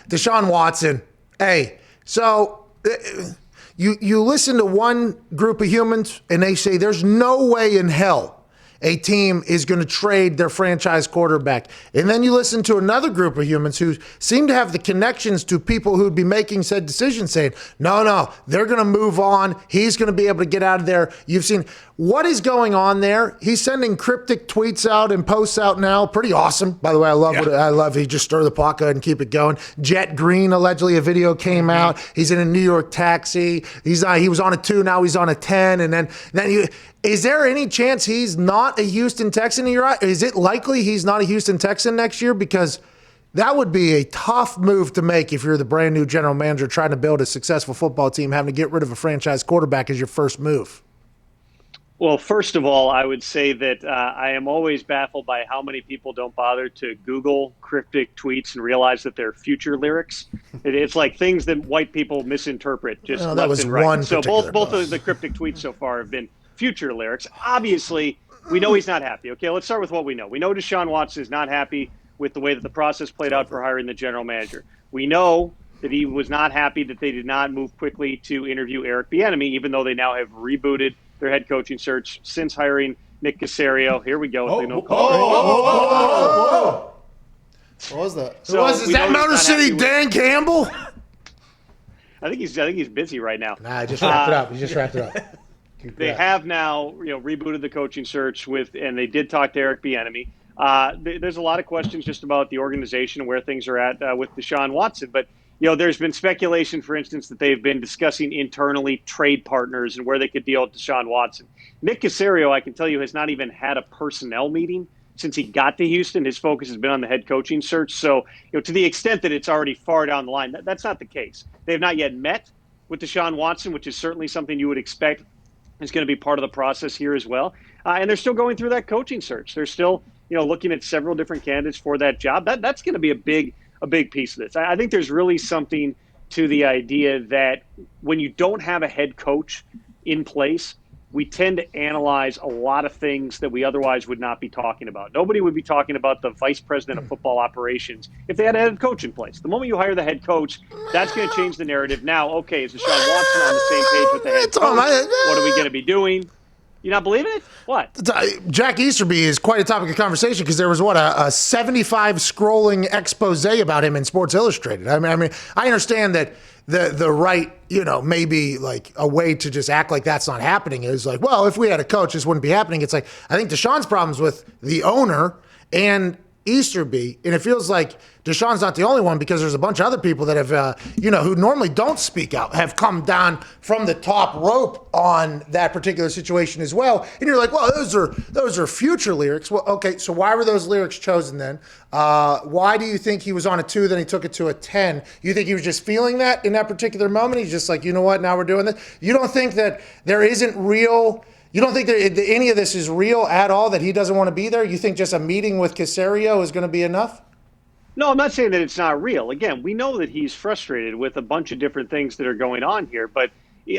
Deshaun Watson. Hey, so you listen to one group of humans and they say there's no way in hell a team is going to trade their franchise quarterback. And then you listen to another group of humans who seem to have the connections to people who'd be making said decisions saying, no, they're going to move on. He's going to be able to get out of there. You've seen what is going on there. He's sending cryptic tweets out and posts out now. Pretty awesome. By the way, I love he just stir the pot, go ahead and keep it going. Jet Green, allegedly a video came out. He's in a New York taxi. He was on a 2, now he's on a 10. And then is there any chance he's not a Houston Texan in your eye? Is it likely he's not a Houston Texan next year? Because that would be a tough move to make if you're the brand new general manager trying to build a successful football team, having to get rid of a franchise quarterback as your first move. Well, first of all, I would say that I am always baffled by how many people don't bother to Google cryptic tweets and realize that they're future lyrics. It's like things that white people misinterpret just left and right. So both of the cryptic tweets so far have been future lyrics. Obviously, we know he's not happy. Okay, let's start with what we know. We know Deshaun Watson is not happy with the way that the process played out for hiring the general manager. We know that he was not happy that they did not move quickly to interview Eric Bieniemy, even though they now have rebooted their head coaching search since hiring Nick Caserio. Here we go. What was that? So is that Motor City Dan Campbell? I think he's busy right now. Nah, I just wrapped it up. He just wrapped it up. They have now, rebooted the coaching search and they did talk to Eric Bieniemy. There's a lot of questions just about the organization and where things are at with Deshaun Watson, but there's been speculation, for instance, that they've been discussing internally trade partners and where they could deal with Deshaun Watson. Nick Caserio, I can tell you, has not even had a personnel meeting since he got to Houston. His focus has been on the head coaching search. So, to the extent that it's already far down the line, that's not the case. They have not yet met with Deshaun Watson, which is certainly something you would expect is going to be part of the process here as well. And they're still going through that coaching search. They're still, looking at several different candidates for that job. That's going to be a big piece of this. I think there's really something to the idea that when you don't have a head coach in place, we tend to analyze a lot of things that we otherwise would not be talking about. Nobody would be talking about the vice president of football operations if they had a head coach in place. The moment you hire the head coach, that's going to change the narrative. Now, okay, is Deshaun Watson on the same page with the head coach? What are we going to be doing? You not believing it? What? Jack Easterby is quite a topic of conversation because there was, a 75 scrolling expose about him in Sports Illustrated. I mean, I understand that the right, maybe like a way to just act like that's not happening is like, well, if we had a coach, this wouldn't be happening. It's like, I think Deshaun's problems with the owner and Easterby, and it feels like Deshaun's not the only one because there's a bunch of other people that have, who normally don't speak out, have come down from the top rope on that particular situation as well. And you're like, well, those are future lyrics. Well, okay, so why were those lyrics chosen then? Why do you think he was on a 2, then he took it to a 10? You think he was just feeling that in that particular moment? He's just like, you know what, now we're doing this. You don't think that there isn't real... You don't think that any of this is real at all, that he doesn't want to be there? You think just a meeting with Caserio is going to be enough? No, I'm not saying that it's not real. Again, we know that he's frustrated with a bunch of different things that are going on here. But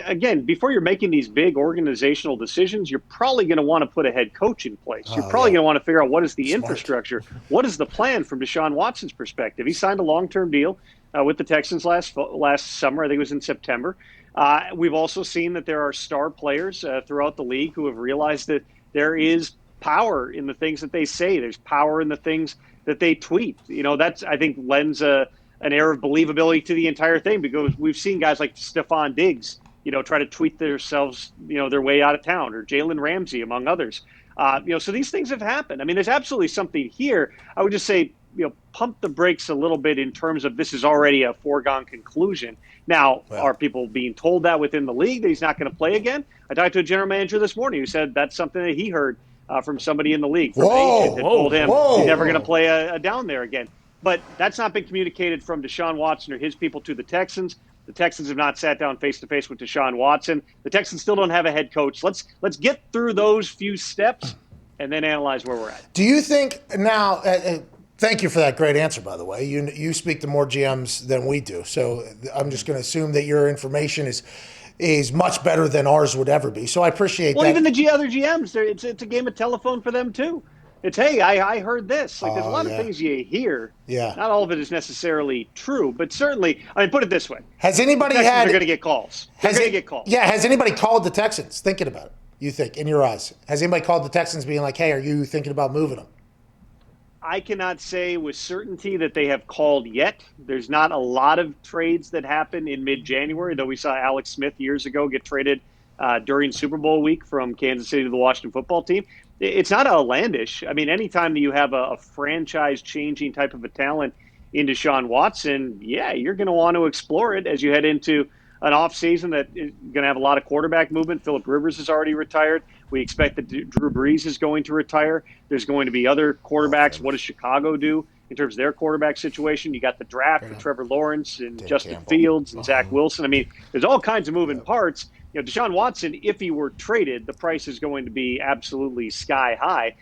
again, before you're making these big organizational decisions, you're probably going to want to put a head coach in place. You're probably going to want to figure out what is the infrastructure, what is the plan from Deshaun Watson's perspective. He signed a long-term deal with the Texans last summer. I think it was in September. We've also seen that there are star players throughout the league who have realized that there is power in the things that they say. There's power in the things that they tweet. That's, I think, lends an air of believability to the entire thing because we've seen guys like Stephon Diggs, try to tweet themselves, their way out of town, or Jalen Ramsey, among others. So these things have happened. I mean, there's absolutely something here. I would just say, pump the brakes a little bit in terms of this is already a foregone conclusion. Now, are people being told that within the league that he's not going to play again? I talked to a general manager this morning who said that's something that he heard from somebody in the league. From an agent that told him he's never going to play a down there again. But that's not been communicated from Deshaun Watson or his people to the Texans. The Texans have not sat down face-to-face with Deshaun Watson. The Texans still don't have a head coach. Let's get through those few steps and then analyze where we're at. Do you think now thank you for that great answer, by the way. You speak to more GMs than we do, so I'm just going to assume that your information is much better than ours would ever be. So I appreciate that. Well, even the other GMs, it's a game of telephone for them too. It's, hey, I heard this. Like, there's a Oh, lot of yeah. things you hear. Yeah. Not all of it is necessarily true, but certainly, I mean, put it this way. Has anybody The Texans had? are going to get calls. They're going to get calls. Yeah. Has anybody called the Texans? Thinking about it, you think, in your eyes? Has anybody called the Texans, being like, "Hey, are you thinking about moving them?" I cannot say with certainty that they have called yet. There's not a lot of trades that happen in mid-January, though we saw Alex Smith years ago get traded during Super Bowl week from Kansas City to the Washington football team. It's not outlandish. I mean, anytime that you have a franchise-changing type of a talent in Deshaun Watson, yeah, you're going to want to explore it as you head into an offseason that is going to have a lot of quarterback movement. Phillip Rivers is already retired. We expect that Drew Brees is going to retire. There's going to be other quarterbacks. What does Chicago do in terms of their quarterback situation? You got the draft with Trevor Lawrence and Dan Justin Campbell. Fields and Zach Wilson. I mean, there's all kinds of moving parts. You know, Deshaun Watson, if he were traded, the price is going to be absolutely sky high.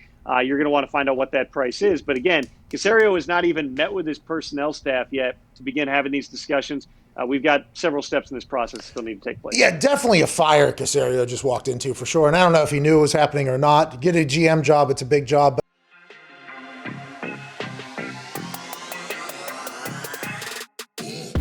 You're going to want to find out what that price is. But again, Caserio has not even met with his personnel staff yet to begin having these discussions. We've got several steps in this process that still need to take place. Yeah, definitely a fire Caserio just walked into for sure. And I don't know if he knew it was happening or not. Get a GM job, it's a big job.